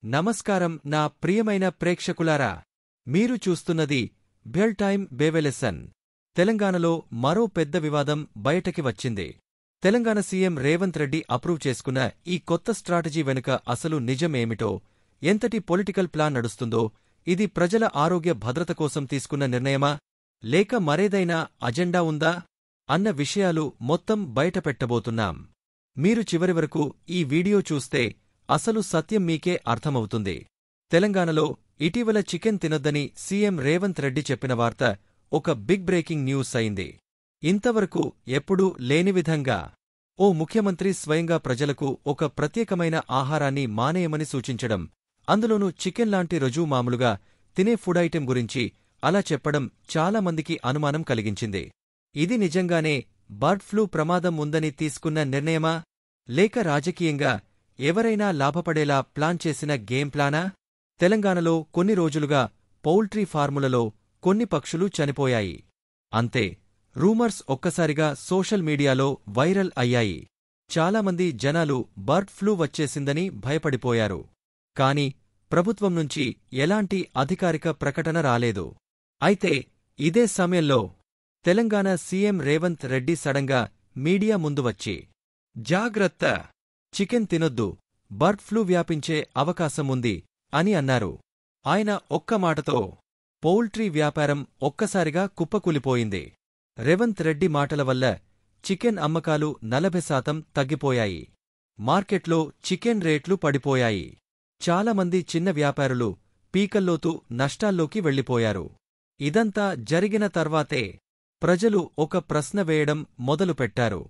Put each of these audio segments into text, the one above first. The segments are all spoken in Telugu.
నమస్కారం నా ప్రియమైన ప్రేక్షకులారా, మీరు చూస్తున్నది బెల్ టైమ్ బేవెలెసన్. తెలంగాణలో మరో పెద్ద వివాదం బయటకి వచ్చింది. తెలంగాణ సీఎం రేవంత్ రెడ్డి అప్రూవ్ చేసుకున్న ఈ కొత్త స్ట్రాటజీ వెనుక అసలు నిజం ఏమిటో, ఎంతటి పొలిటికల్ ప్లాన్ నడుస్తుందో, ఇది ప్రజల ఆరోగ్య భద్రత కోసం తీసుకున్న నిర్ణయమా లేక మరేదైనా అజెండా ఉందా అన్న విషయాలు మొత్తం బయటపెట్టబోతున్నాం. మీరు చివరి వరకు ఈ వీడియో చూస్తే అసలు సత్యం మీకే అర్థమవుతుంది. తెలంగాణలో ఇటీవల చికెన్ తినొద్దని సీఎం రేవంత్ రెడ్డి చెప్పిన వార్త ఒక బిగ్ బ్రేకింగ్ న్యూస్ అయింది. ఇంతవరకు ఎప్పుడూ లేని విధంగా ఓ ముఖ్యమంత్రి స్వయంగా ప్రజలకు ఒక ప్రత్యేకమైన ఆహారాన్ని మానేయమని సూచించడం, అందులోనూ చికెన్ లాంటి రుజువు మామూలుగా తినే ఫుడ్ ఐటెం గురించి అలా చెప్పడం చాలామందికి అనుమానం కలిగించింది. ఇది నిజంగానే బర్డ్ ఫ్లూ ప్రమాదం ఉందని తీసుకున్న నిర్ణయమా లేక రాజకీయంగా ఎవరైనా లాభపడేలా ప్లాన్ చేసిన గేమ్ ప్లానా? తెలంగాణలో కొన్ని రోజులుగా పౌల్ట్రీ ఫార్ములలో కొన్ని పక్షులు చనిపోయాయి. అంతే, రూమర్స్ ఒక్కసారిగా సోషల్ మీడియాలో వైరల్ అయ్యాయి. చాలామంది జనాలు బర్డ్ ఫ్లూ వచ్చేసిందని భయపడిపోయారు. కాని ప్రభుత్వం నుంచి ఎలాంటి అధికారిక ప్రకటన రాలేదు. అయితే ఇదే సమయంలో తెలంగాణ సీఎం రేవంత్ రెడ్డి సడన్గా మీడియా ముందు వచ్చి, జాగ్రత్త, చికెన్ తినొద్దు, బర్డ్ ఫ్లూ వ్యాపించే అవకాశం ఉంది అని అన్నారు. ఆయన ఒక్క మాటతో పౌల్ట్రీ వ్యాపారం ఒక్కసారిగా కుప్పకూలిపోయింది. రేవంత్ రెడ్డి మాటల వల్ల చికెన్ అమ్మకాలు 40% తగ్గిపోయాయి. మార్కెట్లో చికెన్ రేట్లు పడిపోయాయి. చాలామంది చిన్న వ్యాపారులు పీకల్లోతు నష్టాల్లోకి వెళ్లిపోయారు. ఇదంతా జరిగిన తర్వాతే ప్రజలు ఒక ప్రశ్న వేయడం మొదలుపెట్టారు.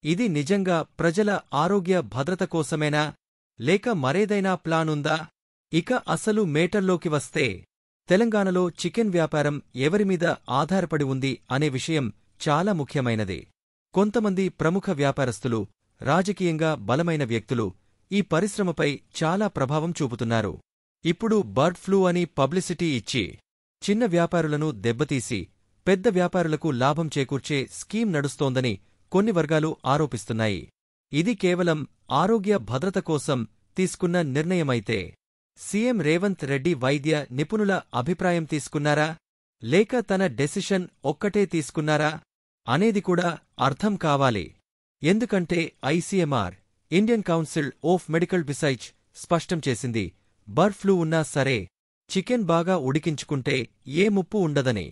ఇది నిజంగా ప్రజల ఆరోగ్య భద్రత కోసమేనా లేక మరేదైనా ప్లానుందా? ఇక అసలు మేటర్లోకి వస్తే, తెలంగాణలో చికెన్ వ్యాపారం ఎవరిమీద ఆధారపడి ఉంది అనే విషయం చాలా ముఖ్యమైనది. కొంతమంది ప్రముఖ వ్యాపారస్తులు, రాజకీయంగా బలమైన వ్యక్తులు ఈ పరిశ్రమపై చాలా ప్రభావం చూపుతున్నారు. ఇప్పుడు బర్డ్ ఫ్లూ అని పబ్లిసిటీ ఇచ్చి చిన్న వ్యాపారులను దెబ్బతీసి పెద్ద వ్యాపారులకు లాభం చేకూర్చే స్కీమ్ నడుస్తోందని కొన్ని వర్గాలు ఆరోపిస్తున్నాయి. ఇది కేవలం ఆరోగ్య భద్రత కోసం తీసుకున్న నిర్ణయమైతే, సీఎం రేవంత్ రెడ్డి వైద్య నిపుణుల అభిప్రాయం తీసుకున్నారా లేక తన డెసిషన్ ఒక్కటే తీసుకున్నారా అనేది కూడా అర్థం కావాలి. ఎందుకంటే ICMR, Indian council of medical research స్పష్టం చేసింది, బర్డ్ ఫ్లూ ఉన్నా సరే చికెన్ బాగా ఉడికించుకుంటే ఏ ముప్పు ఉండదని.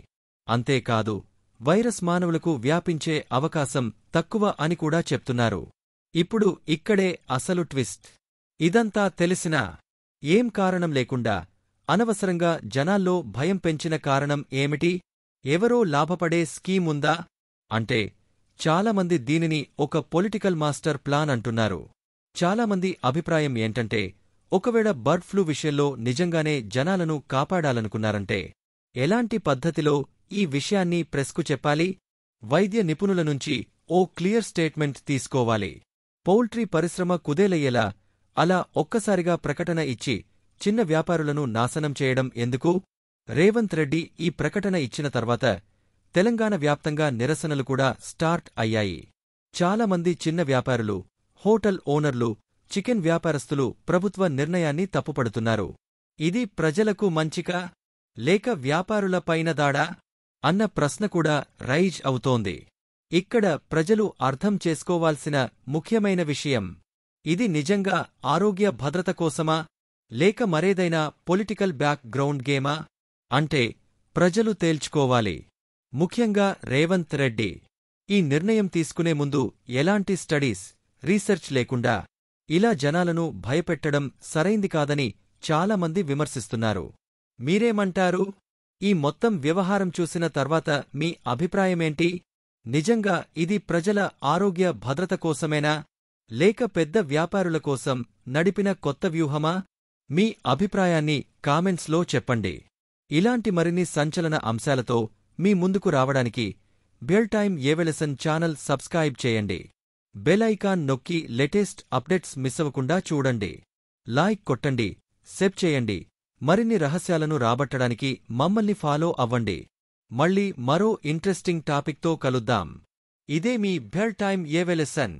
అంతేకాదు, వైరస్ మానవులకు వ్యాపించే అవకాశం తక్కువ అని కూడా చెప్తున్నారు. ఇప్పుడు ఇక్కడే అసలు ట్విస్ట్. ఇదంతా తెలిసినా ఏం కారణం లేకుండా అనవసరంగా జనాల్లో భయం పెంచిన కారణం ఏమిటి? ఎవరో లాభపడే స్కీముందా అంటే, చాలామంది దీనిని ఒక పొలిటికల్ మాస్టర్ ప్లాన్ అంటున్నారు. చాలామంది అభిప్రాయం ఏంటంటే, ఒకవేళ బర్డ్ ఫ్లూ విషయంలో నిజంగానే జనాలను కాపాడాలనుకున్నారంటే ఎలాంటి పద్ధతిలో ఈ విషయాన్ని ప్రెస్కు చెప్పాలి? వైద్య నిపుణుల నుంచి ఓ క్లియర్ స్టేట్మెంట్ తీసుకోవాలి. పౌల్ట్రీ పరిశ్రమ కుదేలయ్యేలా అలా ఒక్కసారిగా ప్రకటన ఇచ్చి చిన్న వ్యాపారులను నాశనం చేయడం ఎందుకు? రేవంత్ రెడ్డి ఈ ప్రకటన ఇచ్చిన తర్వాత తెలంగాణ వ్యాప్తంగా నిరసనలు కూడా స్టార్ట్ అయ్యాయి. చాలామంది చిన్న వ్యాపారులు, హోటల్ ఓనర్లు, చికెన్ వ్యాపారస్తులు ప్రభుత్వ నిర్ణయాన్ని తప్పుపడుతున్నారు. ఇది ప్రజలకు మంచికా లేక వ్యాపారులపైన దాడా అన్న ప్రశ్న కూడా రైజ్ అవుతోంది. ఇక్కడ ప్రజలు అర్థం చేసుకోవాల్సిన ముఖ్యమైన విషయం, ఇది నిజంగా ఆరోగ్య భద్రత కోసమా లేక మరేదైనా పొలిటికల్ బ్యాక్ గ్రౌండ్ గేమా అంటే ప్రజలు తేల్చుకోవాలి. ముఖ్యంగా రేవంత్ రెడ్డి ఈ నిర్ణయం తీసుకునే ముందు ఎలాంటి స్టడీస్, రీసెర్చ్ లేకుండా ఇలా జనాలను భయపెట్టడం సరైంది కాదని చాలామంది విమర్శిస్తున్నారు. మీరేమంటారు? ఈ మొత్తం వ్యవహారం చూసిన తర్వాత మీ అభిప్రాయమేంటి? నిజంగా ఇది ప్రజల ఆరోగ్య భద్రత కోసమేనా లేక పెద్ద వ్యాపారుల కోసం నడిపిన కొత్త వ్యూహమా? మీ అభిప్రాయాన్ని కామెంట్స్లో చెప్పండి. ఇలాంటి మరిన్ని సంచలన అంశాలతో మీ ముందుకు రావడానికి బెల్ టైమ్ బేవెలెసన్ ఛానల్ సబ్స్క్రైబ్ చేయండి. బెల్ ఐకాన్ నొక్కి లేటెస్ట్ అప్డేట్స్ మిస్సవకుండా చూడండి. లైక్ కొట్టండి, సబ్ చేయండి. మరిన్ని రహస్యాలను రాబట్టడానికి మమ్మల్ని ఫాలో అవ్వండి. మళ్ళీ మరో ఇంట్రెస్టింగ్ టాపిక్తో కలుద్దాం. ఇదే మీ బెల్ టైమ్ బేవెలెసన్.